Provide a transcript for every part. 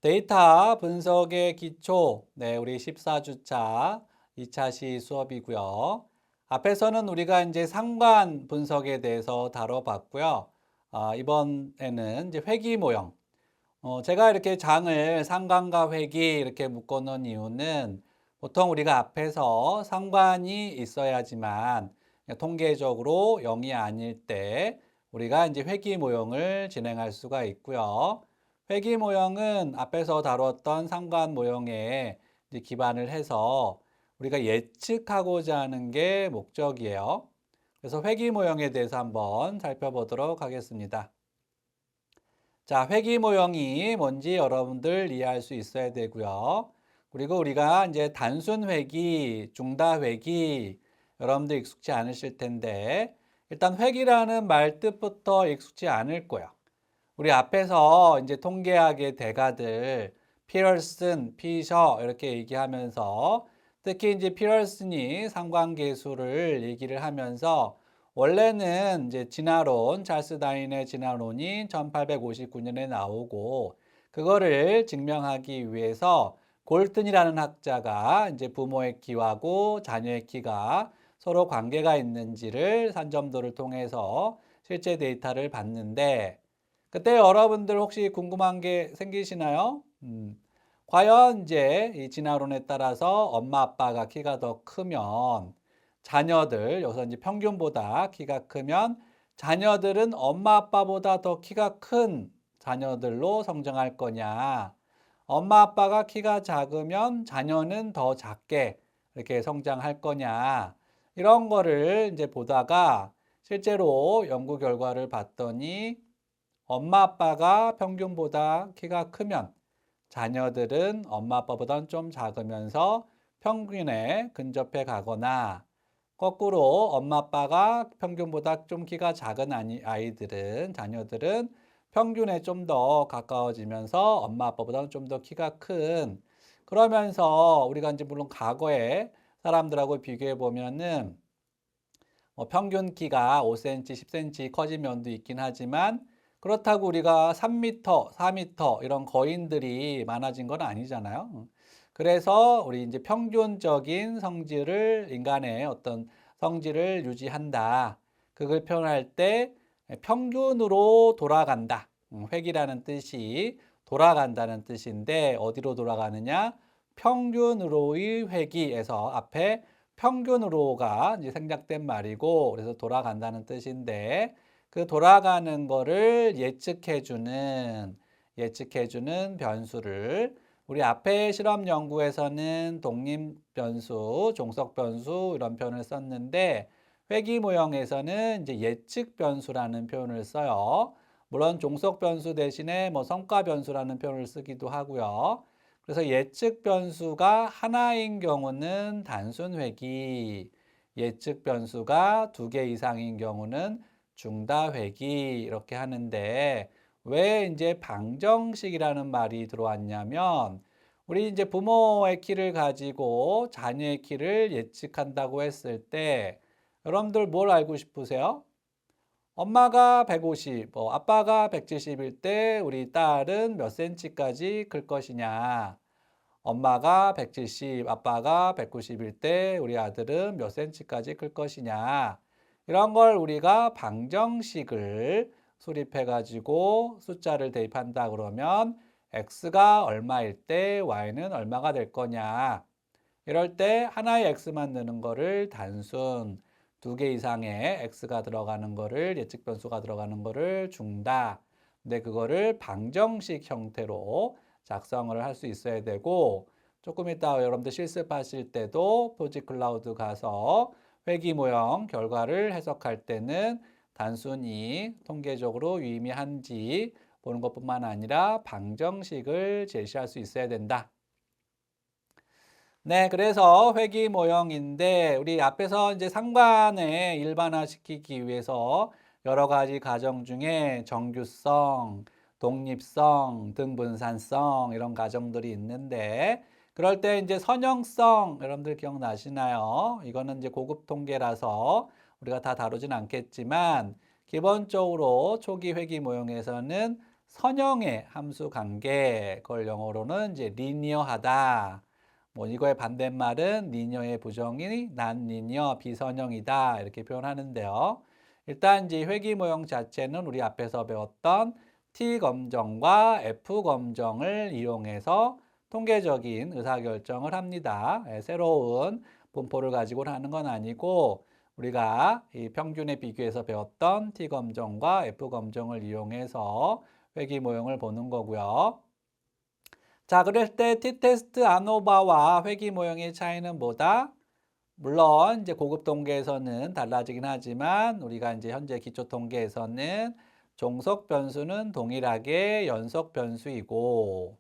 데이터 분석의 기초, 우리 14주차 2차 시 수업이고요. 앞에서는 우리가 이제 상관 분석에 대해서 다뤄봤고요. 이번에는 이제 회귀 모형. 제가 이렇게 장을 상관과 회귀 이렇게 묶어놓은 이유는 보통 우리가 앞에서 상관이 있어야지만 통계적으로 0이 아닐 때 우리가 이제 회귀 모형을 진행할 수가 있고요. 회귀 모형은 앞에서 다뤘던 상관 모형에 이제 기반을 해서 우리가 예측하고자 하는 게 목적이에요. 그래서 회귀 모형에 대해서 한번 살펴보도록 하겠습니다. 자, 회귀 모형이 뭔지 여러분들 이해할 수 있어야 되고요. 그리고 우리가 이제 단순 회귀, 중다 회귀, 여러분들 익숙치 않으실 텐데, 일단 회귀라는 말 뜻부터 익숙치 않을 거예요. 우리 앞에서 이제 통계학의 대가들, 피얼슨, 피셔 이렇게 얘기하면서 특히 이제 피얼슨이 상관계수를 얘기를 하면서 원래는 이제 진화론, 찰스 다윈의 진화론이 1859년에 나오고 그거를 증명하기 위해서 골튼이라는 학자가 이제 부모의 키하고 자녀의 키가 서로 관계가 있는지를 산점도를 통해서 실제 데이터를 봤는데 그때 여러분들 혹시 궁금한 게 생기시나요? 과연 이제 이 진화론에 따라서 엄마 아빠가 키가 더 크면 자녀들, 여기서 이제 평균보다 키가 크면 자녀들은 엄마 아빠보다 더 키가 큰 자녀들로 성장할 거냐? 엄마 아빠가 키가 작으면 자녀는 더 작게 이렇게 성장할 거냐? 이런 거를 이제 보다가 실제로 연구 결과를 봤더니 엄마 아빠가 평균보다 키가 크면 자녀들은 엄마 아빠보다는 좀 작으면서 평균에 근접해 가거나 거꾸로 엄마 아빠가 평균보다 좀 키가 작은 아이들은 자녀들은 평균에 좀 더 가까워지면서 엄마 아빠보다는 좀 더 키가 큰 그러면서 우리가 이제 물론 과거에 사람들하고 비교해 보면은 평균 키가 5cm, 10cm 커진 면도 있긴 하지만 그렇다고 우리가 3m, 4m 이런 거인들이 많아진 건 아니잖아요. 그래서 우리 이제 평균적인 성질을 인간의 어떤 성질을 유지한다. 그걸 표현할 때 평균으로 돌아간다. 획이라는 뜻이 돌아간다는 뜻인데 어디로 돌아가느냐? 평균으로의 회귀에서 앞에 평균으로가 이제 생략된 말이고 그래서 돌아간다는 뜻인데 그 돌아가는 거를 예측해주는 변수를 우리 앞에 실험 연구에서는 독립 변수, 종속 변수 이런 표현을 썼는데 회귀 모형에서는 이제 예측 변수라는 표현을 써요. 물론 종속 변수 대신에 뭐 성과 변수라는 표현을 쓰기도 하고요. 그래서 예측 변수가 하나인 경우는 단순 회귀, 예측 변수가 2개 이상인 경우는 중다 회귀 이렇게 하는데 왜 이제 방정식이라는 말이 들어왔냐면 우리 이제 부모의 키를 가지고 자녀의 키를 예측한다고 했을 때 여러분들 뭘 알고 싶으세요? 엄마가 150, 아빠가 170일 때 우리 딸은 몇 cm까지 클 것이냐? 엄마가 170, 아빠가 190일 때 우리 아들은 몇 cm까지 클 것이냐. 이런 걸 우리가 방정식을 수립해 가지고 숫자를 대입한다 그러면 x가 얼마일 때 y는 얼마가 될 거냐. 이럴 때 하나의 x만 넣는 거를 단순, 2개 이상의 x가 들어가는 거를 예측 변수가 들어가는 거를 중다. 근데 그거를 방정식 형태로 작성을 할 수 있어야 되고 조금 이따 여러분들 실습하실 때도 포지 클라우드 가서 회귀 모형 결과를 해석할 때는 단순히 통계적으로 유의미한지 보는 것뿐만 아니라 방정식을 제시할 수 있어야 된다. 네, 그래서 회귀 모형인데 우리 앞에서 이제 상관에 일반화시키기 위해서 여러 가지 가정 중에 정규성, 독립성, 등분산성 이런 가정들이 있는데 그럴 때 이제 선형성 여러분들 기억나시나요? 이거는 이제 고급 통계라서 우리가 다 다루진 않겠지만 기본적으로 초기 회귀 모형에서는 선형의 함수 관계, 그걸 영어로는 이제 리니어하다. 뭐 이거의 반대말은 리니어의 부정이 난리니어 비선형이다 이렇게 표현하는데요. 일단 이제 회귀 모형 자체는 우리 앞에서 배웠던 T 검정과 F 검정을 이용해서 통계적인 의사결정을 합니다. 새로운 분포를 가지고 하는 건 아니고 우리가 이 평균에 비교해서 배웠던 T 검정과 F 검정을 이용해서 회귀 모형을 보는 거고요. 자, 그럴 때 t-테스트 아노바와 회귀 모형의 차이는 뭐다? 물론 이제 고급 통계에서는 달라지긴 하지만 우리가 이제 현재 기초 통계에서는 종속 변수는 동일하게 연속 변수이고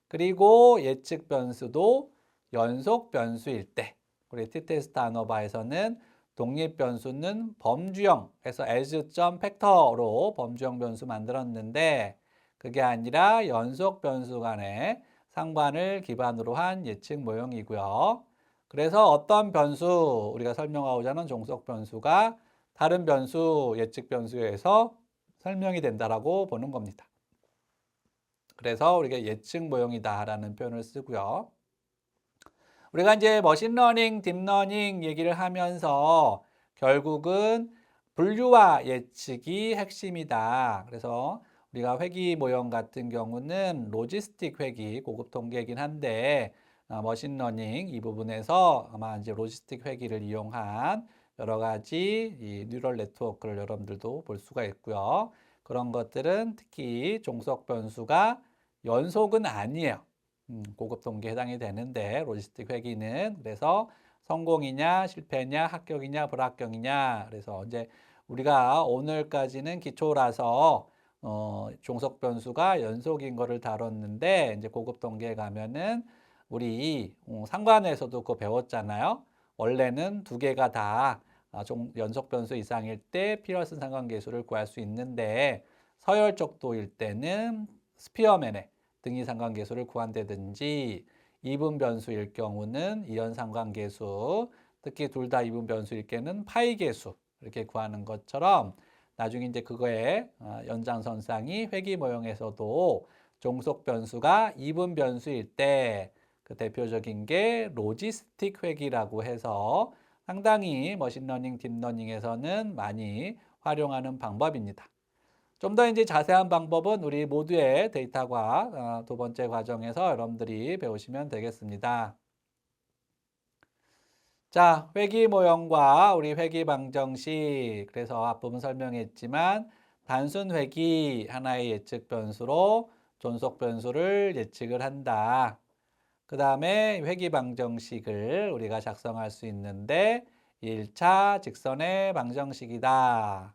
그리고 예측 변수도 연속 변수일 때 우리 t-테스트 아노바에서는 독립 변수는 범주형에서 as.팩터로 범주형 변수 만들었는데 그게 아니라 연속 변수 간의 상관을 기반으로 한 예측 모형이고요. 그래서 어떤 변수 우리가 설명하고자 하는 종속 변수가 다른 변수 예측 변수에서 설명이 된다라고 보는 겁니다. 그래서 우리가 예측 모형이다라는 표현을 쓰고요. 우리가 이제 머신러닝, 딥러닝 얘기를 하면서 결국은 분류와 예측이 핵심이다. 그래서 우리가 회귀 모형 같은 경우는 로지스틱 회귀, 고급 통계이긴 한데 머신러닝 이 부분에서 아마 이제 로지스틱 회귀를 이용한 여러 가지 이 뉴럴 네트워크를 여러분들도 볼 수가 있고요. 그런 것들은 특히 종속 변수가 연속은 아니에요. 고급 통계에 해당이 되는데 로지스틱 회귀는 그래서 성공이냐 실패냐 합격이냐 불합격이냐 그래서 이제 우리가 오늘까지는 기초라서 종속 변수가 연속인 거를 다뤘는데 이제 고급 통계에 가면은 우리 상관에서도 그거 배웠잖아요. 원래는 두 개가 다 연속 변수 이상일 때 피어슨 상관계수를 구할 수 있는데 서열적도일 때는 스피어맨의 등위 상관계수를 구한다든지 이분 변수일 경우는 이연 상관계수, 특히 둘 다 이분 변수일 때는 파이 계수 이렇게 구하는 것처럼 나중에 이제 그거의 연장선상이 회귀 모형에서도 종속 변수가 이분 변수일 때 그 대표적인 게 로지스틱 회귀라고 해서 상당히 머신러닝, 딥러닝에서는 많이 활용하는 방법입니다. 좀 더 이제 자세한 방법은 우리 모두의 데이터과 두 번째 과정에서 여러분들이 배우시면 되겠습니다. 자, 회귀 모형과 우리 회귀 방정식. 그래서 앞부분 설명했지만 단순 회귀 하나의 예측 변수로 존속 변수를 예측을 한다. 그 다음에 회귀 방정식을 우리가 작성할 수 있는데 1차 직선의 방정식이다.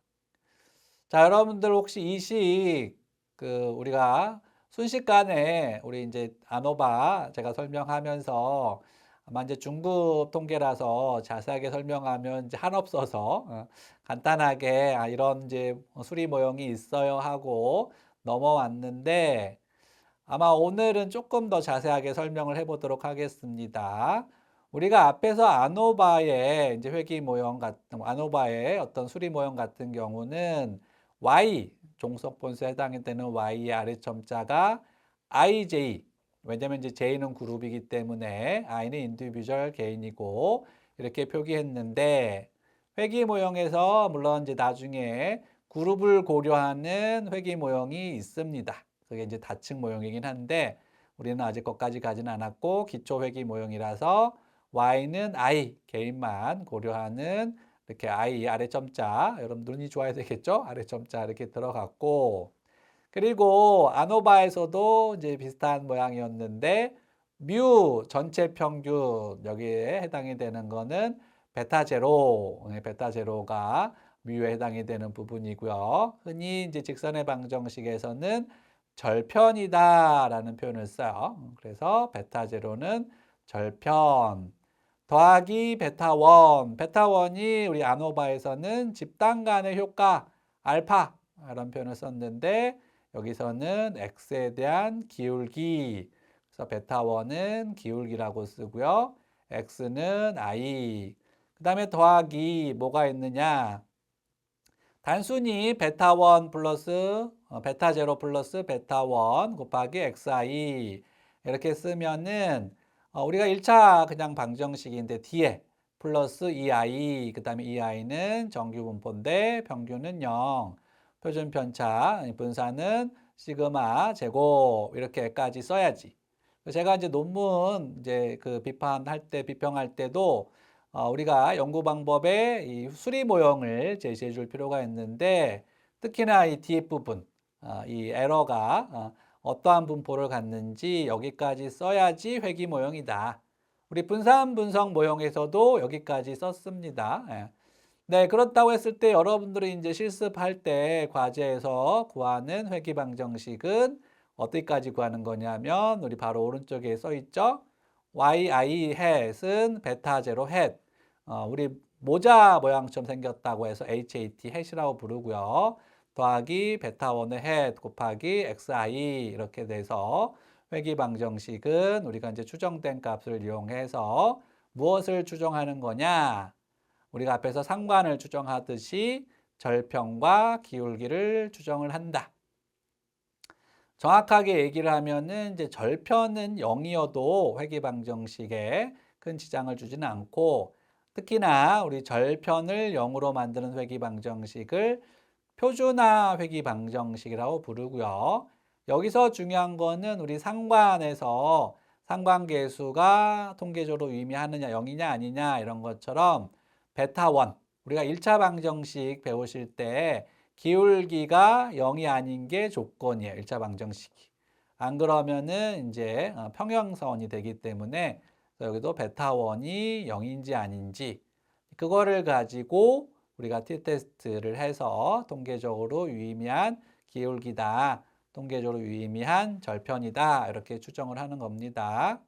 자, 여러분들 혹시 이 식, 우리가 순식간에 우리 이제 아노바 제가 설명하면서 아마 이제 중급 통계라서 자세하게 설명하면 이제 한없어서 간단하게 이런 이제 수리 모형이 있어요 하고 넘어왔는데 아마 오늘은 조금 더 자세하게 설명을 해보도록 하겠습니다. 우리가 앞에서 아노바의 이제 회귀 모형 같은 아노바의 어떤 수리 모형 같은 경우는 Y 종속 분수에 해당이 되는 Y의 아래점자가 IJ 왜냐면 이제 J는 그룹이기 때문에 I는 인디비주얼 개인이고 이렇게 표기했는데 회귀 모형에서 물론 이제 나중에 그룹을 고려하는 회귀 모형이 있습니다. 그게 이제 다층 모형이긴 한데 우리는 아직 거기까지 가진 않았고 기초 회귀 모형이라서 Y는 I 개인만 고려하는 이렇게 I 아래점자 여러분 눈이 좋아야 되겠죠? 아래점자 이렇게 들어갔고 그리고 아노바에서도 이제 비슷한 모양이었는데 뮤 전체 평균 여기에 해당이 되는 거는 베타 제로, 베타 제로가 뮤에 해당이 되는 부분이고요. 흔히 이제 직선의 방정식에서는 절편이다라는 표현을 써요. 그래서 베타 제로는 절편. 더하기 베타 원. 베타 원이 우리 아노바에서는 집단 간의 효과 알파 이런 표현을 썼는데 여기서는 x에 대한 기울기. 그래서 베타 원은 기울기라고 쓰고요. x는 i. 그다음에 더하기 뭐가 있느냐? 단순히 베타 원 플러스 베타 제로 플러스 베타 원 곱하기 xi 이렇게 쓰면은 우리가 1차 그냥 방정식인데 뒤에 플러스 2i 그다음에 2i는 정규 분포인데 평균은 0. 표준 편차 분산은 시그마 제곱 이렇게까지 써야지. 제가 이제 논문 이제 그 비판할 때 비평할 때도 우리가 연구 방법에 이 수리 모형을 제시해 줄 필요가 있는데 특히나 이 뒤에 부분 이 에러가 어떠한 분포를 갖는지 여기까지 써야지 회귀 모형이다. 우리 분산 분석 모형에서도 여기까지 썼습니다. 예. 네, 그렇다고 했을 때 여러분들이 이제 실습할 때 과제에서 구하는 회귀 방정식은 어디까지 구하는 거냐면 우리 바로 오른쪽에 써 있죠. yi hat은 베타 제로 hat. 우리 모자 모양처럼 생겼다고 해서 hat hat이라고 부르고요. 더하기 베타 원의 hat 곱하기 xi 이렇게 돼서 회귀 방정식은 우리가 이제 추정된 값을 이용해서 무엇을 추정하는 거냐? 우리가 앞에서 상관을 추정하듯이 절편과 기울기를 추정을 한다. 정확하게 얘기를 하면은 이제 절편은 0이어도 회귀 방정식에 큰 지장을 주지는 않고 특히나 우리 절편을 0으로 만드는 회귀 방정식을 표준화 회귀 방정식이라고 부르고요. 여기서 중요한 거는 우리 상관에서 상관계수가 통계적으로 의미하느냐 0이냐 아니냐 이런 것처럼 베타 1 우리가 1차 방정식 배우실 때 기울기가 0이 아닌 게 조건이에요. 1차 방정식이. 안 그러면은 이제 평형선이 되기 때문에 여기도 베타 1이 0인지 아닌지 그거를 가지고 우리가 t-테스트를 해서 통계적으로 유의미한 기울기다. 통계적으로 유의미한 절편이다. 이렇게 추정을 하는 겁니다.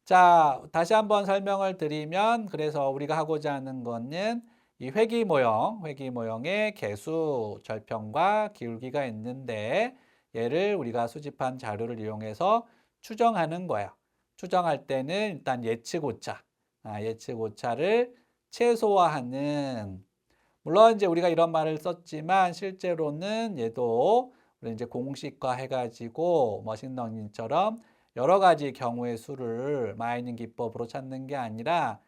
자, 다시 한번 설명을 드리면 그래서 우리가 하고자 하는 거는 이 회귀 모형의 개수, 절편과 기울기가 있는데 얘를 우리가 수집한 자료를 이용해서 추정하는 거예요. 추정할 때는 일단 예측 오차, 예측 오차를 최소화하는 물론 이제 우리가 이런 말을 썼지만 실제로는 얘도 우리 이제 공식화 해가지고 머신러닝처럼 여러 가지 경우의 수를 마이닝 기법으로 찾는 게 아니라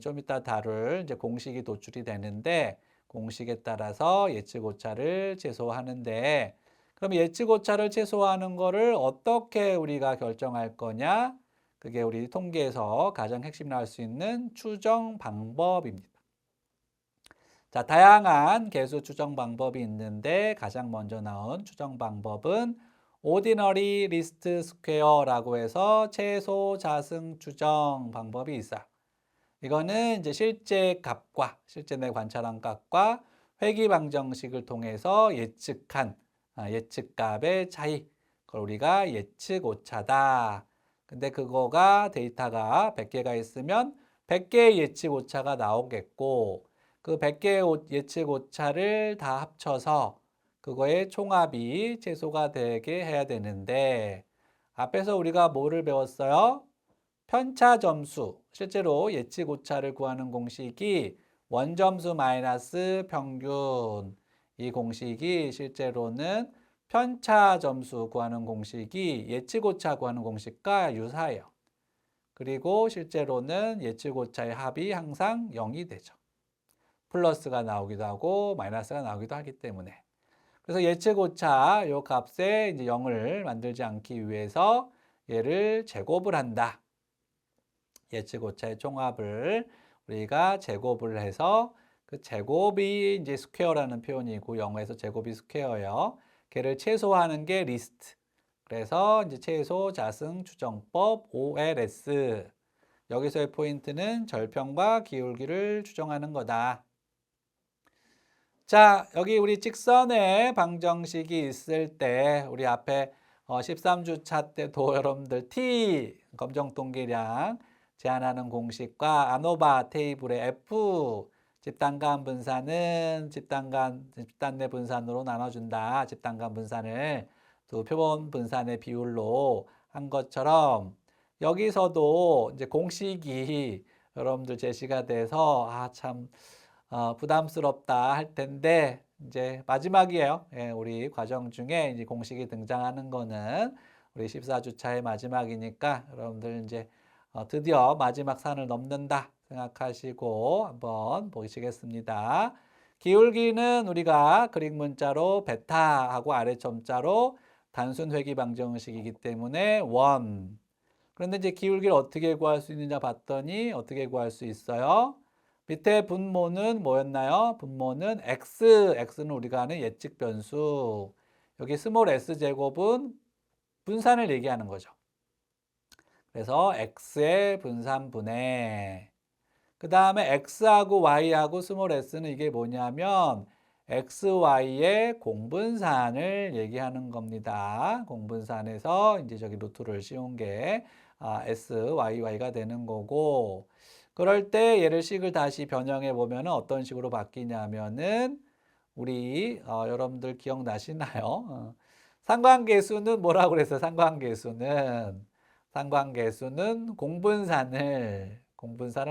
좀 이따 다룰 이제 공식이 도출이 되는데 공식에 따라서 예측 오차를 최소화하는데 그럼 예측 오차를 최소화하는 거를 어떻게 우리가 결정할 거냐? 그게 우리 통계에서 가장 핵심 나올 수 있는 추정 방법입니다. 자, 다양한 개수 추정 방법이 있는데 가장 먼저 나온 추정 방법은 Ordinary Least Square라고 해서 최소 자승 추정 방법이 있어요. 이거는 이제 실제 값과 실제 내 관찰한 값과 회귀 방정식을 통해서 예측한 예측값의 차이. 그걸 우리가 예측 오차다. 근데 그거가 데이터가 100개가 있으면 100개의 예측 오차가 나오겠고 그 100개의 예측 오차를 다 합쳐서 그거의 총합이 최소가 되게 해야 되는데 앞에서 우리가 뭐를 배웠어요? 편차 점수, 실제로 예측 오차를 구하는 공식이 원점수 마이너스 평균 이 공식이 실제로는 편차 점수 구하는 공식이 예측 오차 구하는 공식과 유사해요. 그리고 실제로는 예측 오차의 합이 항상 0이 되죠. 플러스가 나오기도 하고 마이너스가 나오기도 하기 때문에. 그래서 예측 오차 요 값에 이제 0을 만들지 않기 위해서 얘를 제곱을 한다. 예측 오차의 총합을 우리가 제곱을 해서 그 제곱이 이제 스퀘어라는 표현이고 영어에서 제곱이 스퀘어예요. 걔를 최소화하는 게 리스트. 그래서 이제 최소 자승 추정법 OLS. 여기서의 포인트는 절편과 기울기를 추정하는 거다. 자, 여기 우리 직선의 방정식이 있을 때 우리 앞에 13주차 때도 여러분들 T 검정 동계량 제한하는 공식과 아노바 테이블의 F 집단 간 분산은 집단 내 분산으로 나눠준다. 집단 간 분산을 두 표본 분산의 비율로 한 것처럼 여기서도 이제 공식이 여러분들 제시가 돼서 참 부담스럽다 할 텐데 이제 마지막이에요. 예, 우리 과정 중에 이제 공식이 등장하는 거는 우리 14주차의 마지막이니까 여러분들 이제 드디어 마지막 산을 넘는다 생각하시고 한번 보시겠습니다. 기울기는 우리가 그릭 문자로 베타하고 아래 점자로 단순 회귀 방정식이기 때문에 1. 그런데 이제 기울기를 어떻게 구할 수 있느냐 봤더니 어떻게 구할 수 있어요? 밑에 분모는 뭐였나요? 분모는 x는 우리가 아는 예측 변수. 여기 스몰 s 제곱은 분산을 얘기하는 거죠. 그래서 x의 분산분해. 그 다음에 x하고 y하고 스몰 s는 이게 뭐냐면 x, y의 공분산을 얘기하는 겁니다. 공분산에서 이제 저기 루트를 씌운 게 s, y가 되는 거고, 그럴 때 얘를 식을 다시 변형해 보면 어떤 식으로 바뀌냐면은 우리 여러분들 기억나시나요? 상관계수는 뭐라고 그랬어요? 상관계수는 공분산을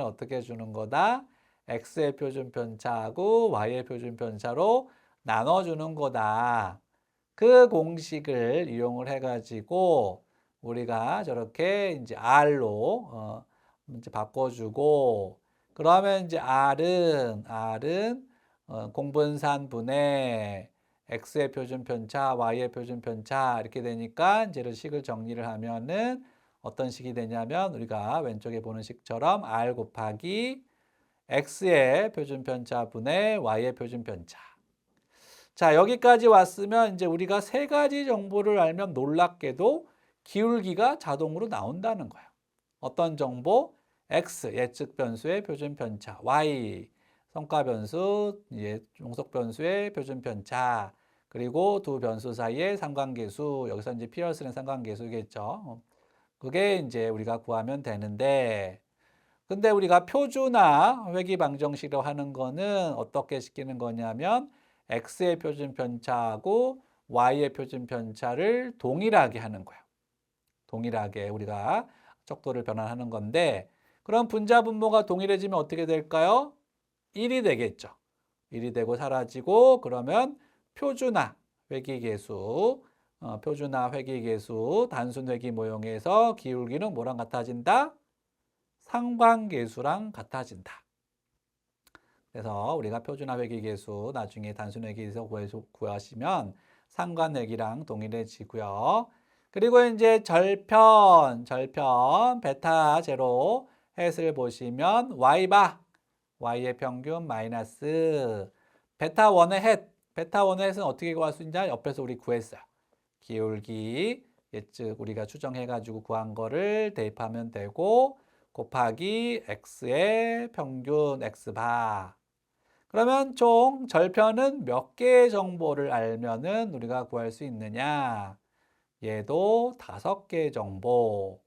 어떻게 주는 거다? x의 표준 편차하고 y의 표준 편차로 나눠주는 거다. 그 공식을 이용을 해가지고 우리가 저렇게 이제 r로 이제 바꿔주고, 그러면 이제 r은 공분산 분의 x의 표준 편차, y의 표준 편차 이렇게 되니까 이제 이런 식을 정리를 하면은 어떤 식이 되냐면 우리가 왼쪽에 보는 식처럼 r 곱하기 x의 표준 편차 분의 y의 표준 편차. 자, 여기까지 왔으면 이제 우리가 세 가지 정보를 알면 놀랍게도 기울기가 자동으로 나온다는 거예요. 어떤 정보? x, 예측 변수의 표준 편차, y, 성과 변수, 종속 변수의 표준 편차, 그리고 두 변수 사이의 상관계수, 여기서 이제 피어스는 상관계수겠죠. 그게 이제 우리가 구하면 되는데, 근데 우리가 표준화 회귀 방정식으로 하는 거는 어떻게 시키는 거냐면 x의 표준 편차하고 y의 표준 편차를 동일하게 하는 거예요. 동일하게 우리가 척도를 변환하는 건데, 그럼 분자 분모가 동일해지면 어떻게 될까요? 1이 되겠죠. 1이 되고 사라지고, 그러면 표준화 회귀계수, 표준화 회귀계수 단순 회귀 모형에서 기울기는 뭐랑 같아진다? 상관계수랑 같아진다. 그래서 우리가 표준화 회귀계수 나중에 단순 회귀에서 구하시면 상관회귀랑 동일해지고요. 그리고 이제 절편 베타 제로 햇을 보시면 y의 평균 마이너스 베타 1의 햇은 어떻게 구할 수 있냐? 옆에서 우리 구했어요. 기울기 예측 우리가 추정해가지고 구한 거를 대입하면 되고 곱하기 x의 평균 x바. 그러면 총 절편은 몇 개의 정보를 알면은 우리가 구할 수 있느냐? 얘도 5개의 정보.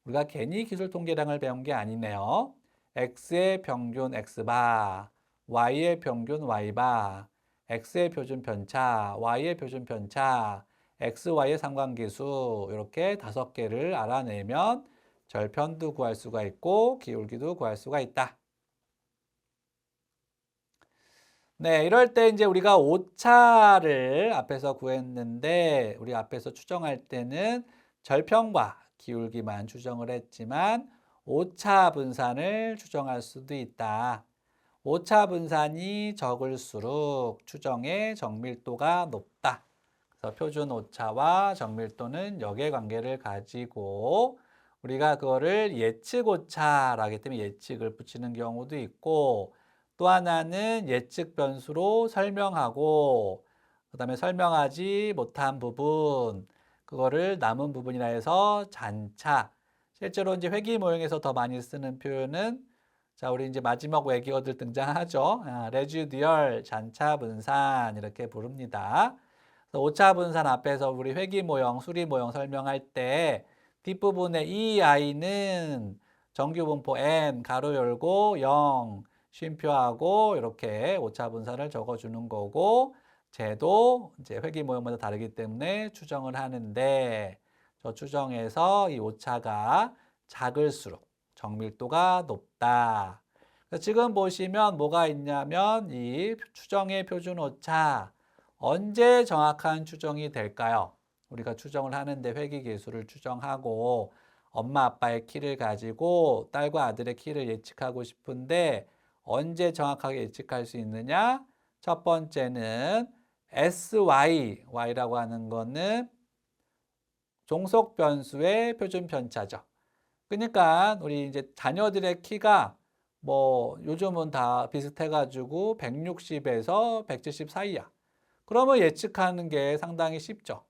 우리가 괜히 기술통계량을 배운 게 아니네요. x의 평균 x바, y의 평균 y바, x의 표준 편차, y의 표준 편차, x, y의 상관계수 이렇게 5개를 알아내면 절편도 구할 수가 있고 기울기도 구할 수가 있다. 네, 이럴 때 이제 우리가 오차를 앞에서 구했는데 우리 앞에서 추정할 때는 절편과 기울기만 추정을 했지만 오차 분산을 추정할 수도 있다. 오차 분산이 적을수록 추정의 정밀도가 높다. 그래서 표준 오차와 정밀도는 역의 관계를 가지고 우리가 그거를 예측 오차라고 하기 때문에 예측을 붙이는 경우도 있고, 또 하나는 예측 변수로 설명하고 그다음에 설명하지 못한 부분 그거를 남은 부분이라 해서 잔차. 실제로 이제 회귀 모형에서 더 많이 쓰는 표현은 자, 우리 이제 마지막 외계어들 등장하죠. 레지듀얼 잔차 분산 이렇게 부릅니다. 오차 분산 앞에서 우리 회귀 모형, 수리 모형 설명할 때 뒷부분에 이 i는 정규 분포 n 가로 열고 0 쉼표하고 이렇게 오차 분산을 적어주는 거고, 쟤도 이제 회귀 모형마다 다르기 때문에 추정을 하는데 저 추정에서 이 오차가 작을수록 정밀도가 높다. 지금 보시면 뭐가 있냐면 이 추정의 표준 오차 언제 정확한 추정이 될까요? 우리가 추정을 하는데 회귀계수를 추정하고 엄마 아빠의 키를 가지고 딸과 아들의 키를 예측하고 싶은데 언제 정확하게 예측할 수 있느냐? 첫 번째는 SY, Y라고 하는 거는 종속 변수의 표준 편차죠. 그러니까 우리 이제 자녀들의 키가 뭐 요즘은 다 비슷해가지고 160에서 170 사이야. 그러면 예측하는 게 상당히 쉽죠.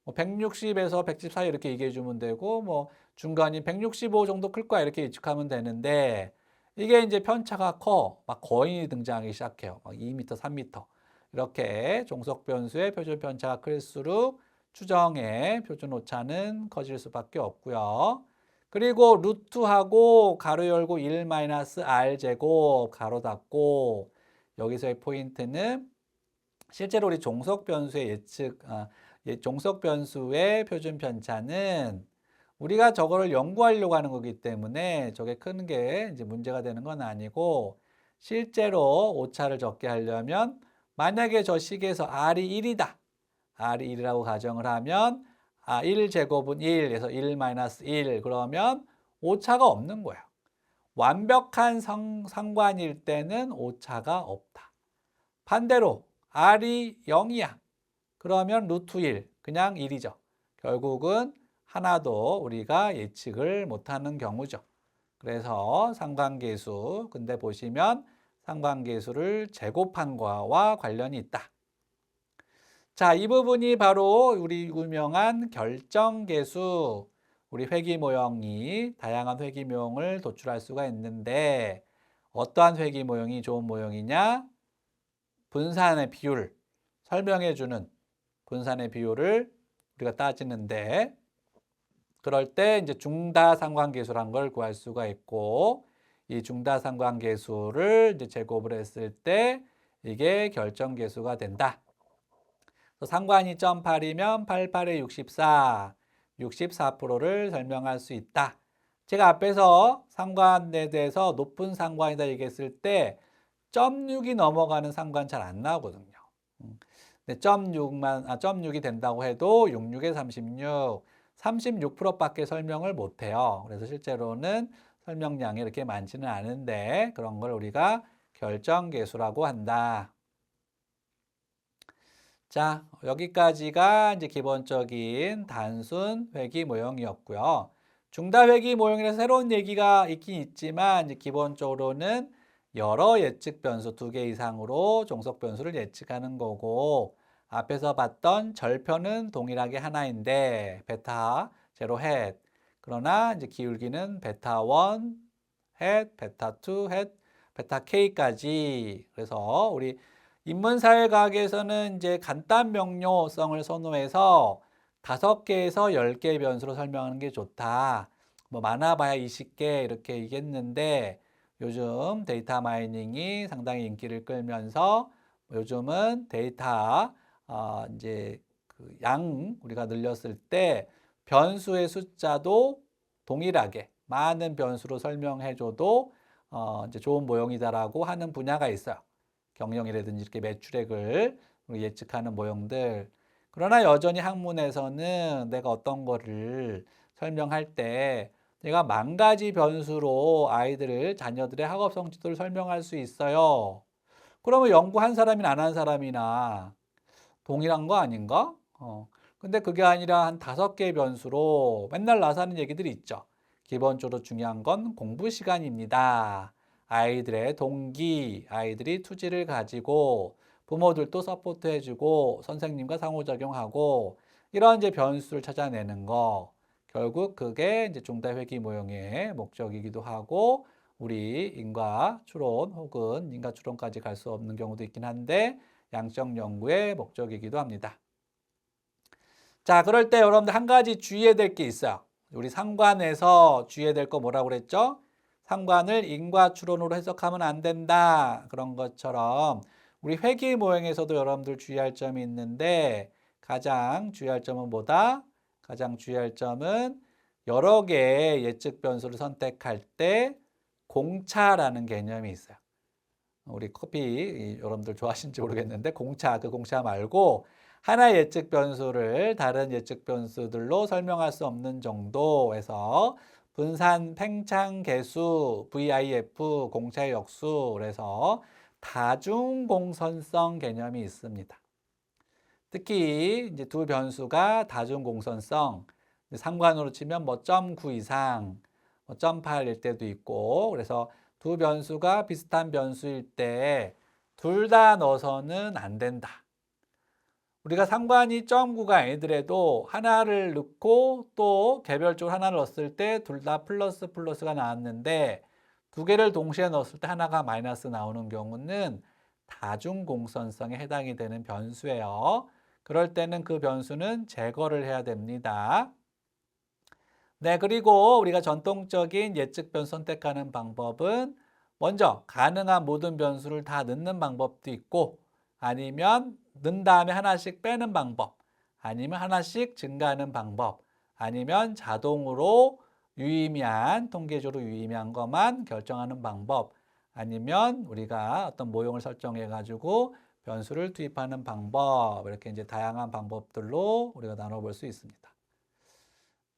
160에서 170 사이 이렇게 얘기해 주면 되고 뭐 중간이 165 정도 클 거야 이렇게 예측하면 되는데 이게 이제 편차가 커. 막 거인이 등장하기 시작해요. 막 2m, 3m. 이렇게 종속 변수의 표준 편차가 클수록 추정의 표준 오차는 커질 수밖에 없고요. 그리고 루트하고 가로 열고 1-r 제곱 가로 닫고 여기서의 포인트는 실제로 우리 종속 변수의 종속 변수의 표준 편차는 우리가 저거를 연구하려고 하는 거기 때문에 저게 큰 게 이제 문제가 되는 건 아니고 실제로 오차를 적게 하려면 만약에 저 식에서 r이 1이다. r이 1이라고 가정을 하면 1제곱은 1에서 1-1 그러면 오차가 없는 거예요. 완벽한 상관일 때는 오차가 없다. 반대로 r이 0이야. 그러면 루트 1, 그냥 1이죠. 결국은 하나도 우리가 예측을 못하는 경우죠. 그래서 상관계수, 근데 보시면 상관계수를 제곱한 거와 관련이 있다. 자, 이 부분이 바로 우리 유명한 결정계수, 우리 회귀 모형이 다양한 회귀 모형을 도출할 수가 있는데 어떠한 회귀 모형이 좋은 모형이냐? 분산의 비율 설명해 주는 분산의 비율을 우리가 따지는데 그럴 때 이제 중다상관계수란 걸 구할 수가 있고 이 중다상관계수를 이제 제곱을 했을 때 이게 결정계수가 된다. 상관이 0.8이면 88에 64, 64%를 설명할 수 있다. 제가 앞에서 상관에 대해서 높은 상관이다 얘기했을 때 0.6이 넘어가는 상관 잘 안 나오거든요. 근데 0.6이 된다고 해도 66에 36, 36%밖에 설명을 못 해요. 그래서 실제로는 설명량이 이렇게 많지는 않은데 그런 걸 우리가 결정계수라고 한다. 자, 여기까지가 이제 기본적인 단순 회귀 모형이었고요. 중다 회귀 모형이라서 새로운 얘기가 있긴 있지만 이제 기본적으로는 여러 예측 변수 2개 이상으로 종속 변수를 예측하는 거고 앞에서 봤던 절편은 동일하게 하나인데 베타 제로 헷 그러나 이제 기울기는 베타 1 헷, 베타 2 헷, 베타 k까지 그래서 우리 인문사회과학에서는 이제 간단 명료성을 선호해서 5개에서 10개 변수로 설명하는 게 좋다. 뭐 많아봐야 20개 이렇게 얘기했는데 요즘 데이터 마이닝이 상당히 인기를 끌면서 요즘은 데이터 이제 그 양 우리가 늘렸을 때 변수의 숫자도 동일하게 많은 변수로 설명해줘도 이제 좋은 모형이다라고 하는 분야가 있어요. 경영이라든지 이렇게 매출액을 예측하는 모형들. 그러나 여전히 학문에서는 내가 어떤 거를 설명할 때 내가 10,000가지 변수로 자녀들의 학업 성취도를 설명할 수 있어요. 그러면 연구 한 사람이나 안 한 사람이나 동일한 거 아닌가? 근데 그게 아니라 한 5개 변수로 맨날 나서 하는 얘기들이 있죠. 기본적으로 중요한 건 공부 시간입니다. 아이들의 동기, 아이들이 투지를 가지고 부모들도 서포트 해주고 선생님과 상호작용하고 이런 이제 변수를 찾아내는 거. 결국 그게 이제 중다회귀 모형의 목적이기도 하고 우리 인과 추론 혹은 인과 추론까지 갈 수 없는 경우도 있긴 한데 양적 연구의 목적이기도 합니다. 자, 그럴 때 여러분들 한 가지 주의해야 될 게 있어요. 우리 상관에서 주의해야 될 거 뭐라고 그랬죠? 상관을 인과 추론으로 해석하면 안 된다. 그런 것처럼 우리 회귀 모형에서도 여러분들 주의할 점이 있는데 가장 주의할 점은 뭐다? 가장 주의할 점은 여러 개의 예측 변수를 선택할 때 공차라는 개념이 있어요. 우리 커피 여러분들 좋아하시는지 모르겠는데 공차, 그 공차 말고 하나의 예측 변수를 다른 예측 변수들로 설명할 수 없는 정도에서 분산 팽창 계수 VIF 공차의 역수 그래서 다중 공선성 개념이 있습니다. 특히 이제 두 변수가 다중 공선성 상관으로 치면 뭐 0.9 이상, 뭐 0.8일 때도 있고 그래서 두 변수가 비슷한 변수일 때 둘 다 넣어서는 안 된다. 우리가 상관이 0.9가 아니더라도 하나를 넣고 또 개별적으로 하나를 넣었을 때 둘 다 플러스 플러스가 나왔는데 두 개를 동시에 넣었을 때 하나가 마이너스 나오는 경우는 다중공선성에 해당이 되는 변수예요. 그럴 때는 그 변수는 제거를 해야 됩니다. 네, 그리고 우리가 전통적인 예측 변수 선택하는 방법은 먼저 가능한 모든 변수를 다 넣는 방법도 있고 아니면 넣은 다음에 하나씩 빼는 방법 아니면 하나씩 증가하는 방법 아니면 자동으로 유의미한 통계적으로 유의미한 것만 결정하는 방법 아니면 우리가 어떤 모형을 설정해 가지고 변수를 투입하는 방법 이렇게 이제 다양한 방법들로 우리가 나눠볼 수 있습니다.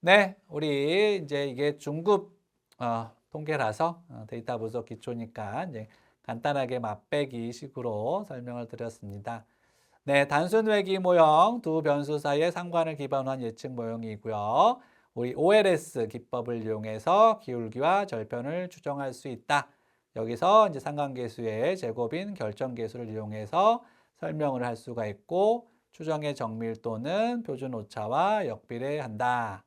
네, 우리 이제 이게 중급 통계라서 데이터 분석 기초니까 이제 간단하게 맛배기 식으로 설명을 드렸습니다. 네, 단순 회귀 모형 두 변수 사이의 상관을 기반으로 한 예측 모형이고요. 우리 OLS 기법을 이용해서 기울기와 절편을 추정할 수 있다. 여기서 이제 상관계수의 제곱인 결정계수를 이용해서 설명을 할 수가 있고 추정의 정밀도는 표준 오차와 역비례한다.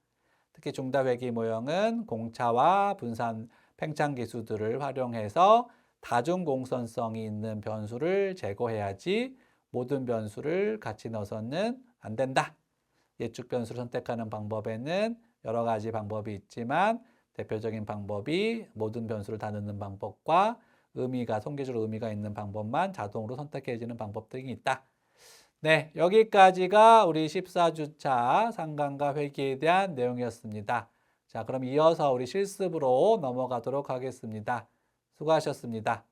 특히 중다회귀 모형은 공차와 분산 팽창 기수들을 활용해서 다중공선성이 있는 변수를 제거해야지 모든 변수를 같이 넣어서는 안 된다. 예측 변수를 선택하는 방법에는 여러 가지 방법이 있지만 대표적인 방법이 모든 변수를 다 넣는 방법과 통계적으로 의미가 있는 방법만 자동으로 선택해지는 방법등이 있다. 네, 여기까지가 우리 14주차 상관과 회귀에 대한 내용이었습니다. 자, 그럼 이어서 우리 실습으로 넘어가도록 하겠습니다. 수고하셨습니다.